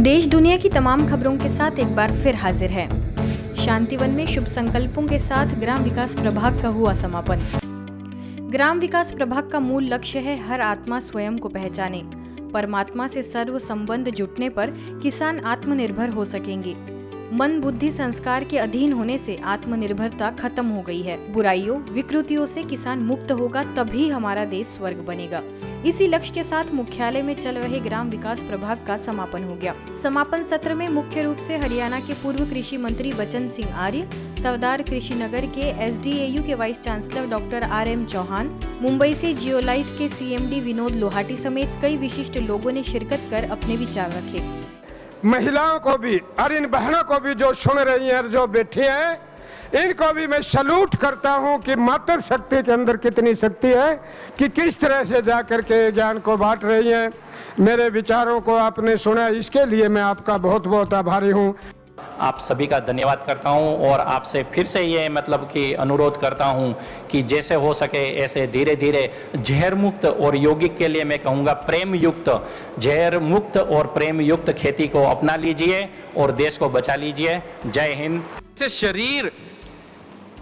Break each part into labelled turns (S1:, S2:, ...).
S1: देश दुनिया की तमाम खबरों के साथ एक बार फिर हाजिर है। शांतिवन में शुभ संकल्पों के साथ ग्राम विकास प्रभाग का हुआ समापन। ग्राम विकास प्रभाग का मूल लक्ष्य है हर आत्मा स्वयं को पहचाने। परमात्मा से सर्व संबंध जुटने पर किसान आत्मनिर्भर हो सकेंगे। मन बुद्धि संस्कार के अधीन होने से आत्मनिर्भरता खत्म हो गई है। बुराइयों विकृतियों से किसान मुक्त होगा, तभी हमारा देश स्वर्ग बनेगा। इसी लक्ष्य के साथ मुख्यालय में चल रहे ग्राम विकास प्रभाग का समापन हो गया। समापन सत्र में मुख्य रूप से हरियाणा के पूर्व कृषि मंत्री बचन सिंह आर्य, सरदार कृषि नगर के SDAU के vice chancellor doctor RM Chauhan, Mumbai से जियो लाइफ के CMD विनोद लोहाटी समेत कई विशिष्ट लोगों ने शिरकत कर अपने विचार रखे।
S2: महिलाओं को भी और इन बहनों को भी जो सुन रही हैं, जो बैठी हैं, इनको भी मैं सैल्यूट करता हूं कि मातृ शक्ति के अंदर कितनी शक्ति है कि किस तरह से जाकर के ज्ञान को बांट रही हैं। मेरे विचारों को आपने सुना, इसके लिए मैं आपका बहुत बहुत आभारी हूं।
S3: आप सभी का धन्यवाद करता हूं और आपसे फिर से ये कि अनुरोध करता हूं कि जैसे हो सके ऐसे धीरे धीरे जहर मुक्त और यौगिक के लिए मैं कहूँगा प्रेम युक्त, जहर मुक्त और प्रेम युक्त खेती को अपना लीजिए और देश को बचा लीजिए। जय हिंद।
S4: से शरीर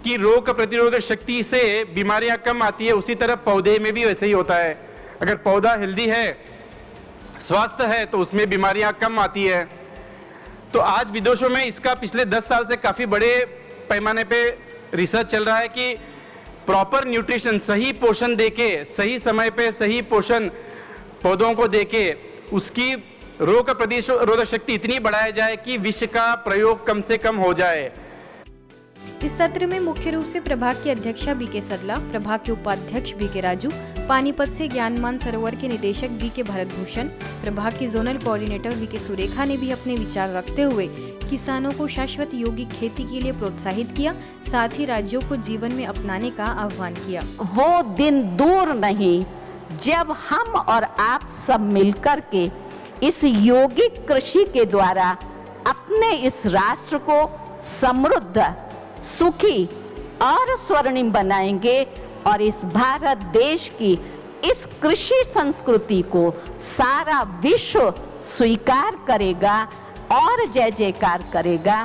S4: की रोग प्रतिरोधक शक्ति से बीमारियां कम आती है, उसी तरह पौधे में भी वैसे ही होता है। अगर पौधा हेल्दी है, स्वस्थ है, तो उसमें बीमारियां कम आती है। तो आज विदेशों में इसका पिछले 10 साल से काफ़ी बड़े पैमाने पे रिसर्च चल रहा है कि प्रॉपर न्यूट्रिशन, सही पोषण देके, सही समय पे सही पोषण पौधों को देके उसकी रोग प्रतिरोधक शक्ति इतनी बढ़ाई जाए कि विष का प्रयोग कम से कम हो जाए।
S1: इस सत्र में मुख्य रूप से प्रभाग की अध्यक्षा BK सरला, प्रभाग के उपाध्यक्ष BK राजू, पानीपत से ज्ञानमान सरोवर के निदेशक BK भरतभूषण, प्रभाग की जोनल कोऑर्डिनेटर BK सुरेखा ने भी अपने विचार रखते हुए किसानों को शाश्वत यौगिक खेती के लिए प्रोत्साहित किया, साथ ही राज्यों को जीवन में अपनाने का आह्वान किया।
S5: वो दिन दूर नहीं जब हम और आप सब मिलकर के इस यौगिक कृषि के द्वारा अपने इस राष्ट्र को समृद्ध, सुखी और स्वर्णिम बनाएंगे और इस भारत देश की इस कृषि संस्कृति को सारा विश्व स्वीकार करेगा और जय जयकार करेगा।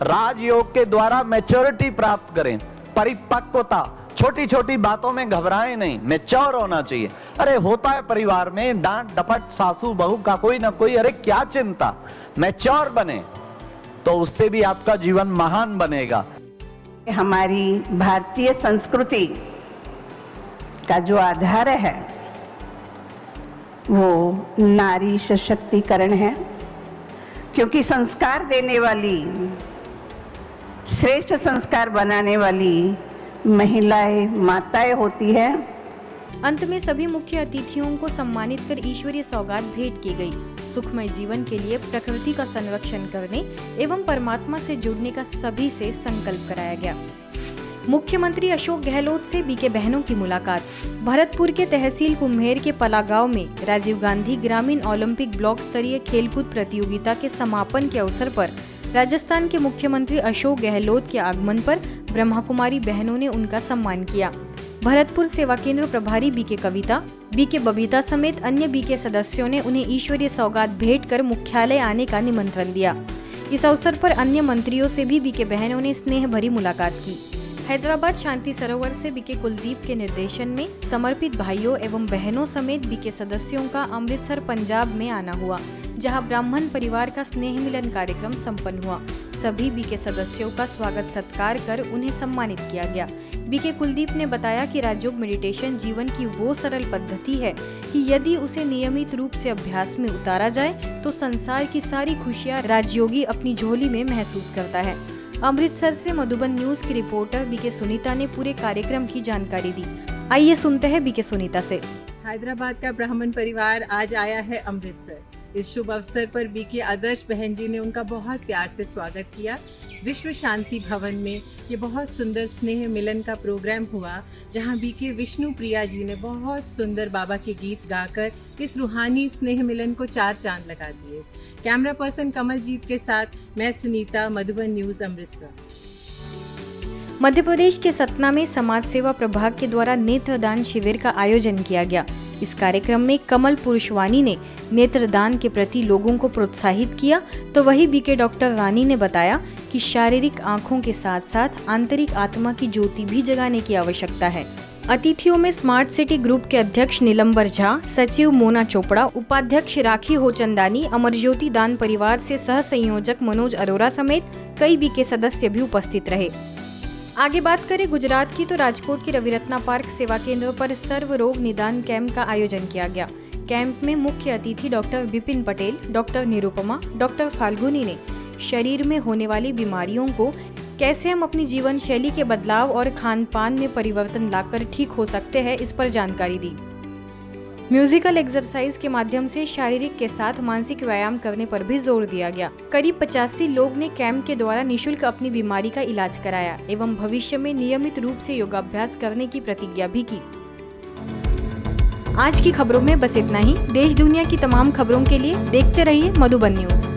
S6: राजयोग के द्वारा मैच्योरिटी प्राप्त करें, परिपक्वता, छोटी छोटी बातों में घबराएं नहीं, मैच्योर होना चाहिए। अरे होता है परिवार में डांट डपट सासू बहू का कोई ना कोई, अरे क्या चिंता, मैच्योर बने तो उससे भी आपका जीवन महान बनेगा।
S5: हमारी भारतीय संस्कृति का जो आधार है वो नारी सशक्तिकरण है, क्योंकि संस्कार देने वाली, श्रेष्ठ संस्कार बनाने वाली महिलाएं, माताएं होती है।
S1: अंत में सभी मुख्य अतिथियों को सम्मानित कर ईश्वरीय सौगात भेंट की गई। सुखमय जीवन के लिए प्रकृति का संरक्षण करने एवं परमात्मा से जुड़ने का सभी से संकल्प कराया गया। मुख्यमंत्री अशोक गहलोत से BK बहनों की मुलाकात। भरतपुर के तहसील कुम्हेर के पला गांव में राजीव गांधी ग्रामीण ओलंपिक ब्लॉक स्तरीय खेलकूद प्रतियोगिता के समापन के अवसर पर राजस्थान के मुख्यमंत्री अशोक गहलोत के आगमन पर ब्रह्मा कुमारी बहनों ने उनका सम्मान किया। भरतपुर सेवा केंद्र प्रभारी BK कविता, BK बबीता समेत अन्य BK सदस्यों ने उन्हें ईश्वरीय सौगात भेंट कर मुख्यालय आने का निमंत्रण दिया। इस अवसर पर अन्य मंत्रियों से भी BK बहनों ने स्नेह भरी मुलाकात की। हैदराबाद शांति सरोवर से BK कुलदीप के निर्देशन में समर्पित भाइयों एवं बहनों समेत BK सदस्यों का अमृतसर पंजाब में आना हुआ, जहां ब्राह्मण परिवार का स्नेह मिलन कार्यक्रम संपन्न हुआ। सभी BK सदस्यों का स्वागत सत्कार कर उन्हें सम्मानित किया गया। BK कुलदीप ने बताया कि राजयोग मेडिटेशन जीवन की वो सरल पद्धति है कि यदि उसे नियमित रूप से अभ्यास में उतारा जाए तो संसार की सारी खुशियां राजयोगी अपनी झोली में महसूस करता है। अमृतसर से मधुबन न्यूज की रिपोर्टर BK सुनीता ने पूरे कार्यक्रम की जानकारी दी। आइए सुनते हैं BK सुनीता से।
S7: हैदराबाद का ब्राह्मण परिवार आज आया है अमृतसर। इस शुभ अवसर पर BK आदर्श बहन जी ने उनका बहुत प्यार से स्वागत किया। विश्व शांति भवन में ये बहुत सुंदर स्नेह मिलन का प्रोग्राम हुआ, जहां BK विष्णु प्रिया जी ने बहुत सुंदर बाबा के गीत गाकर इस रूहानी स्नेह मिलन को 4 चांद लगा दिए। कैमरा पर्सन कमलजीत के साथ मैं सुनीता, मधुबन न्यूज अमृतसर।
S1: मध्य प्रदेश के सतना में समाज सेवा प्रभाग के द्वारा नेत्रदान शिविर का आयोजन किया गया। इस कार्यक्रम में कमल पुरुषवानी ने नेत्रदान के प्रति लोगों को प्रोत्साहित किया, तो वही बीके डॉक्टर रानी ने बताया कि शारीरिक आंखों के साथ साथ आंतरिक आत्मा की ज्योति भी जगाने की आवश्यकता है। अतिथियों में स्मार्ट सिटी ग्रुप के अध्यक्ष नीलंबर झा, सचिव मोना चोपड़ा, उपाध्यक्ष राखी होचंदानी, अमरज्योति दान परिवार से सह संयोजक मनोज अरोरा समेत कई बीके सदस्य भी उपस्थित रहे। आगे बात करें गुजरात की, तो राजकोट के रविरत्ना पार्क सेवा केंद्र पर सर्व रोग निदान कैंप का आयोजन किया गया। कैंप में मुख्य अतिथि doctor Vipin Patel, doctor Nirupama, doctor Falguni ने शरीर में होने वाली बीमारियों को कैसे हम अपनी जीवन शैली के बदलाव और खान पान में परिवर्तन लाकर ठीक हो सकते हैं, इस पर जानकारी दी। म्यूजिकल एक्सरसाइज के माध्यम से शारीरिक के साथ मानसिक व्यायाम करने पर भी जोर दिया गया। करीब 85 लोग ने कैंप के द्वारा निशुल्क अपनी बीमारी का इलाज कराया एवं भविष्य में नियमित रूप से योगाभ्यास करने की प्रतिज्ञा भी की। आज की खबरों में बस इतना ही। देश दुनिया की तमाम खबरों के लिए देखते रहिए मधुबन न्यूज।